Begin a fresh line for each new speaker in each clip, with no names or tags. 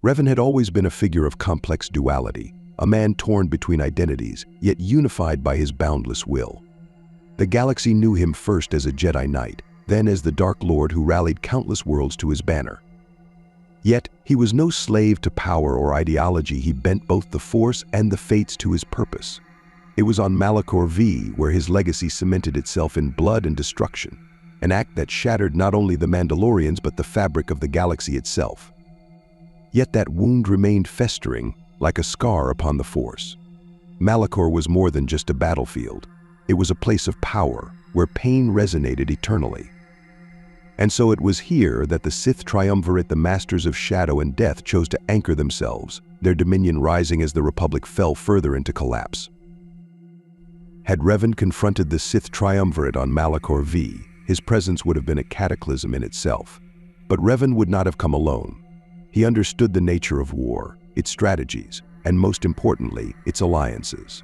Revan had always been a figure of complex duality, a man torn between identities, yet unified by his boundless will. The galaxy knew him first as a Jedi Knight, then as the Dark Lord who rallied countless worlds to his banner. Yet, he was no slave to power or ideology. He bent both the Force and the Fates to his purpose. It was on Malachor V where his legacy cemented itself in blood and destruction, an act that shattered not only the Mandalorians but the fabric of the galaxy itself. Yet that wound remained festering, like a scar upon the Force. Malachor was more than just a battlefield. It was a place of power, where pain resonated eternally. And so it was here that the Sith Triumvirate, the Masters of Shadow and Death, chose to anchor themselves, their dominion rising as the Republic fell further into collapse. Had Revan confronted the Sith Triumvirate on Malachor V, his presence would have been a cataclysm in itself. But Revan would not have come alone. He understood the nature of war, its strategies, and most importantly, its alliances.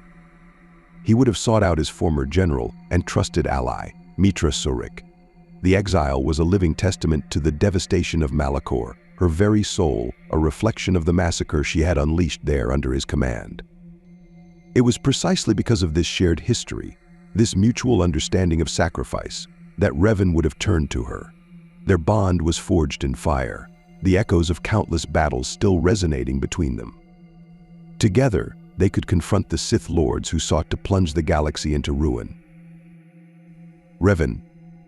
He would have sought out his former general and trusted ally, Meetra Surik. The exile was a living testament to the devastation of Malachor, her very soul, a reflection of the massacre she had unleashed there under his command. It was precisely because of this shared history, this mutual understanding of sacrifice, that Revan would have turned to her. Their bond was forged in fire, the echoes of countless battles still resonating between them. Together, they could confront the Sith Lords who sought to plunge the galaxy into ruin. Revan,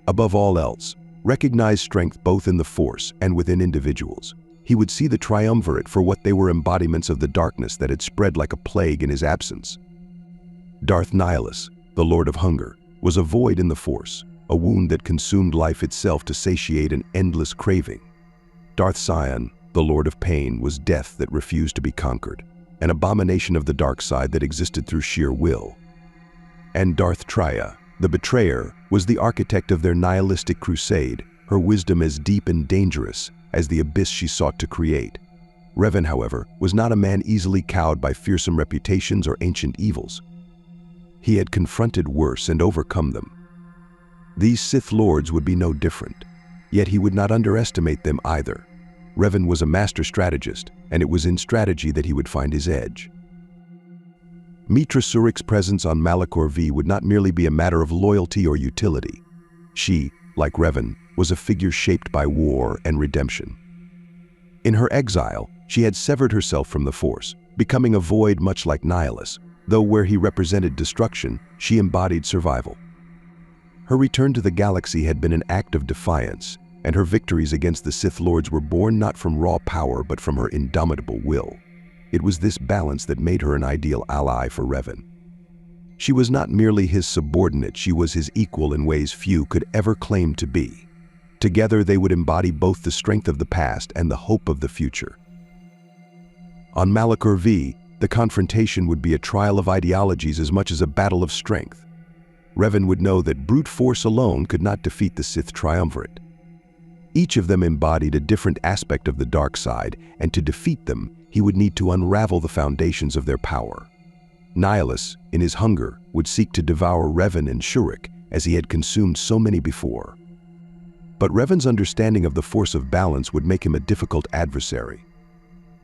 above all else, recognized strength both in the Force and within individuals. He would see the Triumvirate for what they were, embodiments of the darkness that had spread like a plague in his absence. Darth Nihilus, the Lord of Hunger, was a void in the Force, a wound that consumed life itself to satiate an endless craving. Darth Sion, the Lord of Pain, was death that refused to be conquered, an abomination of the dark side that existed through sheer will. And Darth Traya, the betrayer, was the architect of their nihilistic crusade, her wisdom as deep and dangerous as the abyss she sought to create. Revan, however, was not a man easily cowed by fearsome reputations or ancient evils. He had confronted worse and overcome them. These Sith Lords would be no different, yet he would not underestimate them either. Revan was a master strategist, and it was in strategy that he would find his edge. Meetra Surik's presence on Malachor V would not merely be a matter of loyalty or utility. She, like Revan, was a figure shaped by war and redemption. In her exile, she had severed herself from the Force, becoming a void much like Nihilus, though where he represented destruction, she embodied survival. Her return to the galaxy had been an act of defiance, and her victories against the Sith Lords were born not from raw power but from her indomitable will. It was this balance that made her an ideal ally for Revan. She was not merely his subordinate, she was his equal in ways few could ever claim to be. Together they would embody both the strength of the past and the hope of the future. On Malachor V, the confrontation would be a trial of ideologies as much as a battle of strength. Revan would know that brute force alone could not defeat the Sith Triumvirate. Each of them embodied a different aspect of the dark side, and to defeat them, he would need to unravel the foundations of their power. Nihilus, in his hunger, would seek to devour Revan and Surik, as he had consumed so many before. But Revan's understanding of the force of balance would make him a difficult adversary.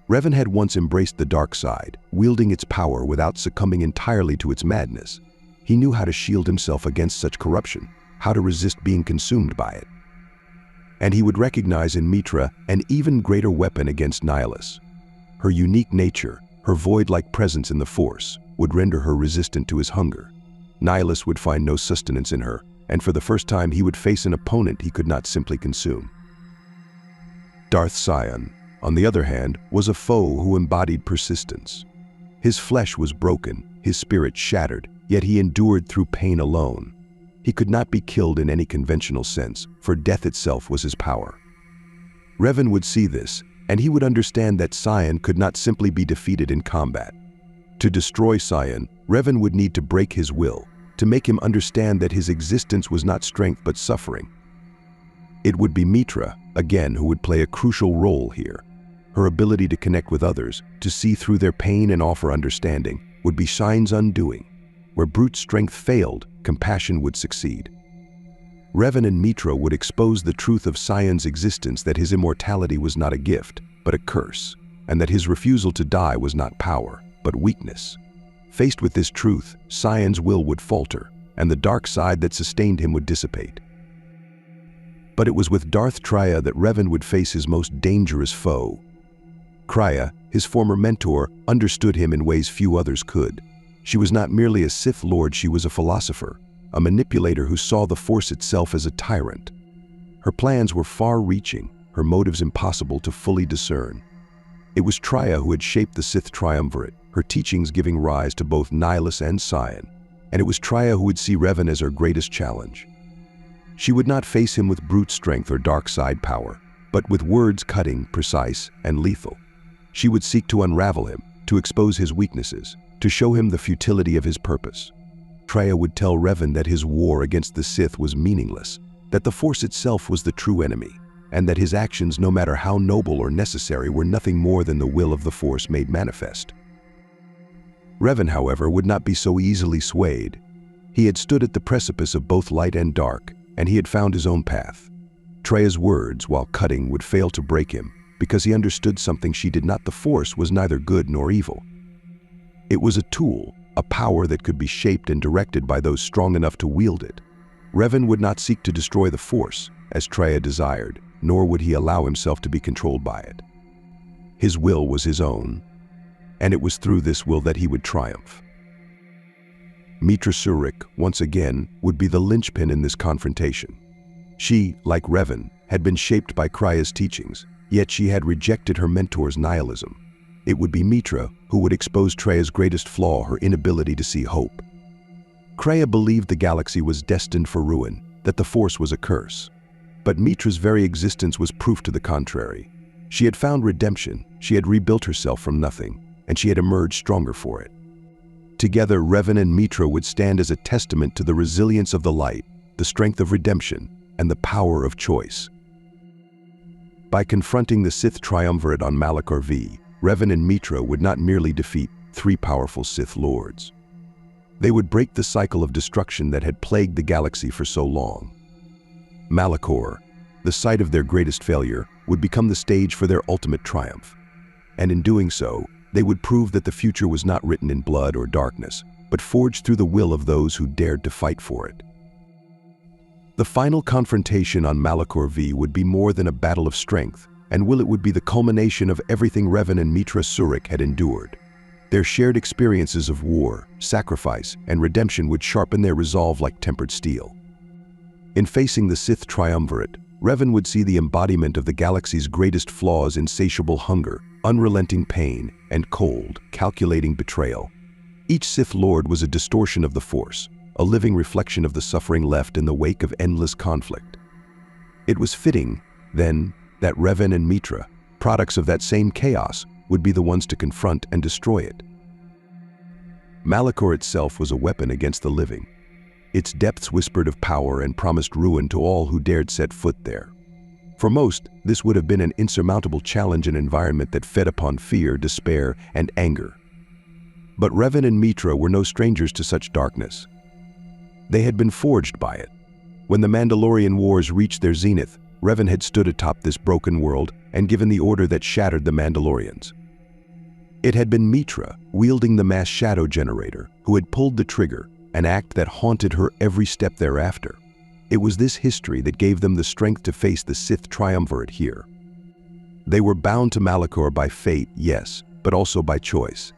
Revan had once embraced the dark side, wielding its power without succumbing entirely to its madness. He knew how to shield himself against such corruption, how to resist being consumed by it. And he would recognize in Meetra an even greater weapon against Nihilus. Her unique nature, her void-like presence in the Force, would render her resistant to his hunger. Nihilus would find no sustenance in her, and for the first time he would face an opponent he could not simply consume. Darth Sion, on the other hand, was a foe who embodied persistence. His flesh was broken, his spirit shattered, yet he endured through pain alone. He could not be killed in any conventional sense, for death itself was his power. Revan would see this, and he would understand that Sion could not simply be defeated in combat. To destroy Sion, Revan would need to break his will, to make him understand that his existence was not strength but suffering. It would be Meetra, again, who would play a crucial role here. Her ability to connect with others, to see through their pain and offer understanding, would be Sion's undoing. Where brute strength failed, compassion would succeed. Revan and Meetra would expose the truth of Sion's existence, that his immortality was not a gift, but a curse. and that his refusal to die was not power, but weakness. Faced with this truth, Sion's will would falter, and the dark side that sustained him would dissipate. But it was with Darth Traya that Revan would face his most dangerous foe. Traya, his former mentor, understood him in ways few others could. She was not merely a Sith Lord, she was a philosopher, a manipulator who saw the Force itself as a tyrant. Her plans were far-reaching, her motives impossible to fully discern. It was Traya who had shaped the Sith Triumvirate, her teachings giving rise to both Nihilus and Sion, and it was Traya who would see Revan as her greatest challenge. She would not face him with brute strength or dark side power, but with words cutting, precise, and lethal. She would seek to unravel him, to expose his weaknesses, to show him the futility of his purpose. Traya would tell Revan that his war against the Sith was meaningless, that the Force itself was the true enemy, and that his actions, no matter how noble or necessary, were nothing more than the will of the Force made manifest. Revan, however, would not be so easily swayed. He had stood at the precipice of both light and dark, and he had found his own path. Traya's words, while cutting, would fail to break him, because he understood something she did not. The Force was neither good nor evil. It was a tool, a power that could be shaped and directed by those strong enough to wield it. Revan would not seek to destroy the Force, as Traya desired, nor would he allow himself to be controlled by it. His will was his own, and it was through this will that he would triumph. Meetra Surik, once again, would be the linchpin in this confrontation. She, like Revan, had been shaped by Traya's teachings, yet she had rejected her mentor's nihilism. It would be Meetra who would expose Traya's greatest flaw, her inability to see hope. Traya believed the galaxy was destined for ruin, that the Force was a curse. But Meetra's very existence was proof to the contrary. She had found redemption, she had rebuilt herself from nothing, and she had emerged stronger for it. Together, Revan and Meetra would stand as a testament to the resilience of the light, the strength of redemption, and the power of choice. By confronting the Sith Triumvirate on Malachor V, Revan and Meetra would not merely defeat three powerful Sith Lords. They would break the cycle of destruction that had plagued the galaxy for so long. Malachor, the site of their greatest failure, would become the stage for their ultimate triumph. And in doing so, they would prove that the future was not written in blood or darkness, but forged through the will of those who dared to fight for it. The final confrontation on Malachor V would be more than a battle of strength, and it would be the culmination of everything Revan and Meetra Surik had endured. Their shared experiences of war, sacrifice, and redemption would sharpen their resolve like tempered steel. In facing the Sith Triumvirate, Revan would see the embodiment of the galaxy's greatest flaws: insatiable hunger, unrelenting pain, and cold, calculating betrayal. Each Sith Lord was a distortion of the Force, a living reflection of the suffering left in the wake of endless conflict. It was fitting, then, that Revan and Meetra, products of that same chaos, would be the ones to confront and destroy it. Malachor itself was a weapon against the living. Its depths whispered of power and promised ruin to all who dared set foot there. For most, this would have been an insurmountable challenge, an environment that fed upon fear, despair, and anger. But Revan and Meetra were no strangers to such darkness. They had been forged by it. When the Mandalorian Wars reached their zenith, Revan had stood atop this broken world and given the order that shattered the Mandalorians. It had been Meetra, wielding the mass shadow generator, who had pulled the trigger, an act that haunted her every step thereafter. It was this history that gave them the strength to face the Sith Triumvirate here. They were bound to Malachor by fate, yes, but also by choice.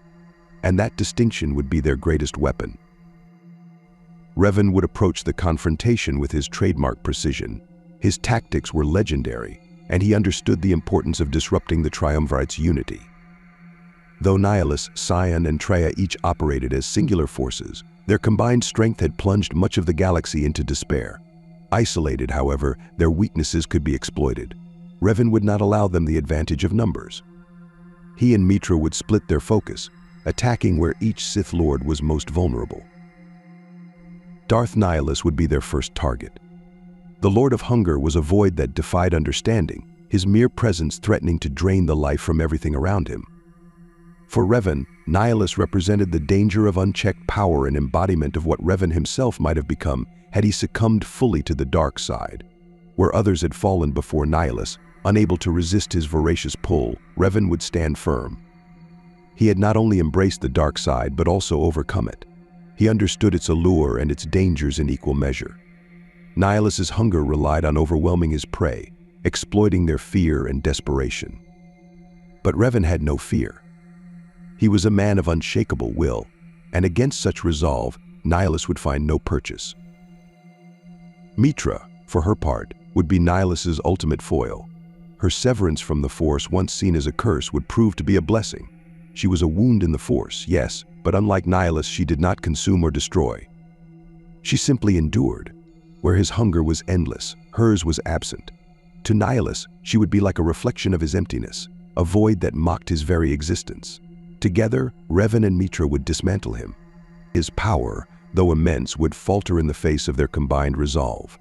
And that distinction would be their greatest weapon. Revan would approach the confrontation with his trademark precision. His tactics were legendary, and he understood the importance of disrupting the Triumvirate's unity. Though Nihilus, Sion, and Traya each operated as singular forces, their combined strength had plunged much of the galaxy into despair. Isolated, however, their weaknesses could be exploited. Revan would not allow them the advantage of numbers. He and Meetra would split their focus, attacking where each Sith Lord was most vulnerable. Darth Nihilus would be their first target. The Lord of Hunger was a void that defied understanding, his mere presence threatening to drain the life from everything around him. For Revan, Nihilus represented the danger of unchecked power, an embodiment of what Revan himself might have become had he succumbed fully to the dark side. Where others had fallen before Nihilus, Unable to resist his voracious pull, Revan would stand firm. He had not only embraced the dark side but also overcome it. He understood its allure and its dangers in equal measure. Nihilus's hunger relied on overwhelming his prey, exploiting their fear and desperation. But Revan had no fear. He was a man of unshakable will, and against such resolve, Nihilus would find no purchase. Meetra, for her part, would be Nihilus's ultimate foil. Her severance from the Force, once seen as a curse, would prove to be a blessing. She was a wound in the Force, yes, but unlike Nihilus, she did not consume or destroy. She simply endured. Where his hunger was endless, hers was absent. To Nihilus, she would be like a reflection of his emptiness, a void that mocked his very existence. Together, Revan and Meetra would dismantle him. His power, though immense, would falter in the face of their combined resolve.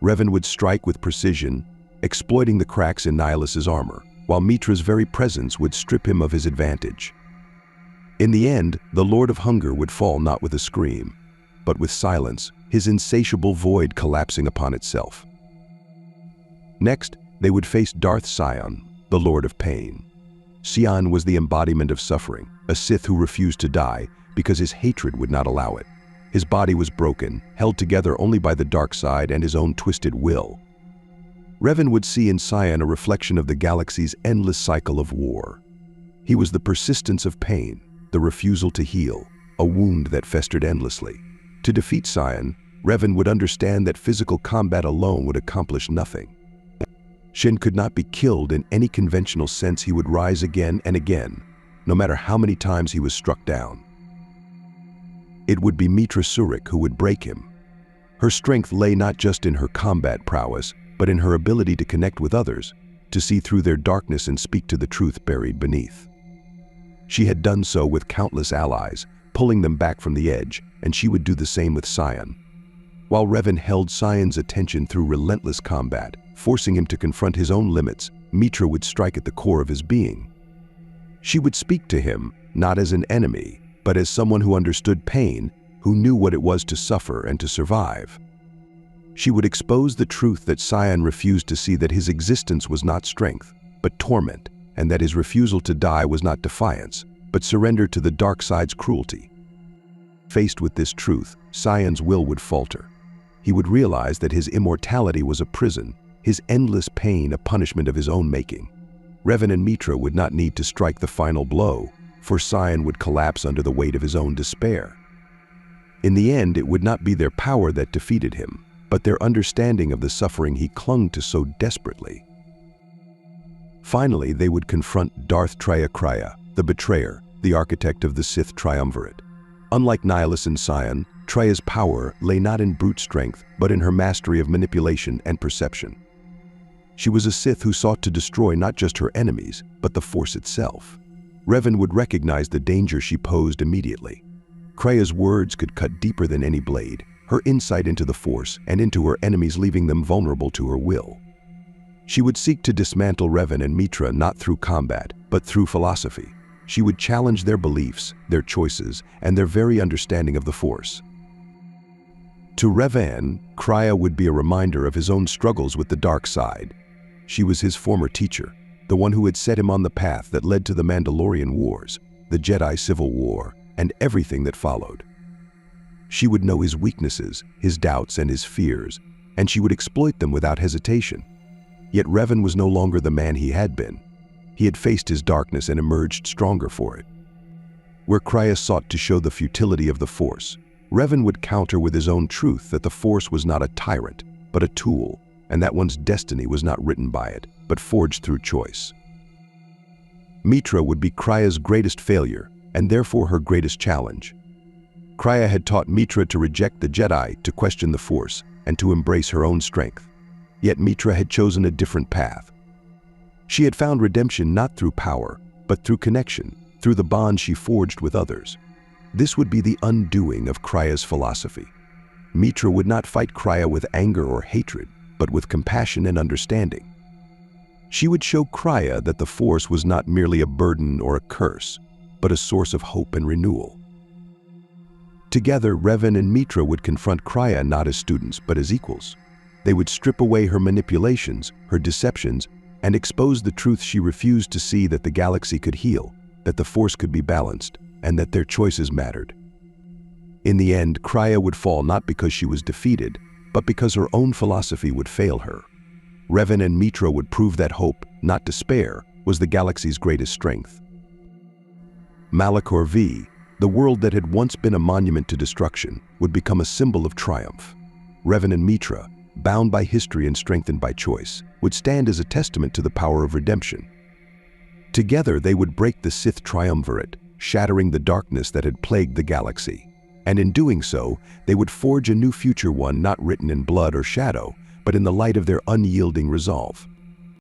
Revan would strike with precision, exploiting the cracks in Nihilus's armor, while Meetra's very presence would strip him of his advantage. In the end, the Lord of Hunger would fall not with a scream, but with silence, his insatiable void collapsing upon itself. Next, they would face Darth Sion, the Lord of Pain. Sion was the embodiment of suffering, a Sith who refused to die because his hatred would not allow it. His body was broken, held together only by the dark side and his own twisted will. Revan would see in Sion a reflection of the galaxy's endless cycle of war. He was the persistence of pain, the refusal to heal, a wound that festered endlessly. To defeat Sion, Revan would understand that physical combat alone would accomplish nothing. Shin could not be killed in any conventional sense. He would rise again and again, no matter how many times he was struck down. It would be Meetra Surik who would break him. Her strength lay not just in her combat prowess, but in her ability to connect with others, to see through their darkness and speak to the truth buried beneath. She had done so with countless allies, pulling them back from the edge, and she would do the same with Sion. While Revan held Sion's attention through relentless combat, forcing him to confront his own limits, Meetra would strike at the core of his being. She would speak to him, not as an enemy, but as someone who understood pain, who knew what it was to suffer and to survive. She would expose the truth that Sion refused to see, that his existence was not strength, but torment, and that his refusal to die was not defiance, but surrender to the dark side's cruelty. Faced with this truth, Sion's will would falter. He would realize that his immortality was a prison, his endless pain a punishment of his own making. Revan and Meetra would not need to strike the final blow, for Sion would collapse under the weight of his own despair. In the end, it would not be their power that defeated him, but their understanding of the suffering he clung to so desperately. Finally, they would confront Darth Traya, the betrayer, the architect of the Sith Triumvirate. Unlike Nihilus and Sion, Traya's power lay not in brute strength, but in her mastery of manipulation and perception. She was a Sith who sought to destroy not just her enemies, but the Force itself. Revan would recognize the danger she posed immediately. Traya's words could cut deeper than any blade, her insight into the Force and into her enemies, leaving them vulnerable to her will. She would seek to dismantle Revan and Meetra not through combat, but through philosophy. She would challenge their beliefs, their choices, and their very understanding of the Force. To Revan, Traya would be a reminder of his own struggles with the dark side. She was his former teacher, the one who had set him on the path that led to the Mandalorian Wars, the Jedi Civil War, and everything that followed. She would know his weaknesses, his doubts, and his fears, and she would exploit them without hesitation. Yet Revan was no longer the man he had been. He had faced his darkness and emerged stronger for it. Where Traya sought to show the futility of the Force, Revan would counter with his own truth that the Force was not a tyrant, but a tool, and that one's destiny was not written by it, but forged through choice. Meetra would be Traya's greatest failure, and therefore her greatest challenge. Traya had taught Meetra to reject the Jedi, to question the Force, and to embrace her own strength. Yet Meetra had chosen a different path. She had found redemption not through power, but through connection, through the bond she forged with others. This would be the undoing of Traya's philosophy. Meetra would not fight Traya with anger or hatred, but with compassion and understanding. She would show Traya that the Force was not merely a burden or a curse, but a source of hope and renewal. Together, Revan and Meetra would confront Traya not as students, but as equals. They would strip away her manipulations, her deceptions, and exposed the truth she refused to see, that the galaxy could heal, that the Force could be balanced, and that their choices mattered. In the end, Traya would fall not because she was defeated, but because her own philosophy would fail her. Revan and Meetra would prove that hope, not despair, was the galaxy's greatest strength. Malachor V, the world that had once been a monument to destruction, would become a symbol of triumph. Revan and Meetra, bound by history and strengthened by choice, would stand as a testament to the power of redemption. Together they would break the Sith Triumvirate, shattering the darkness that had plagued the galaxy. And in doing so, they would forge a new future, one not written in blood or shadow, but in the light of their unyielding resolve.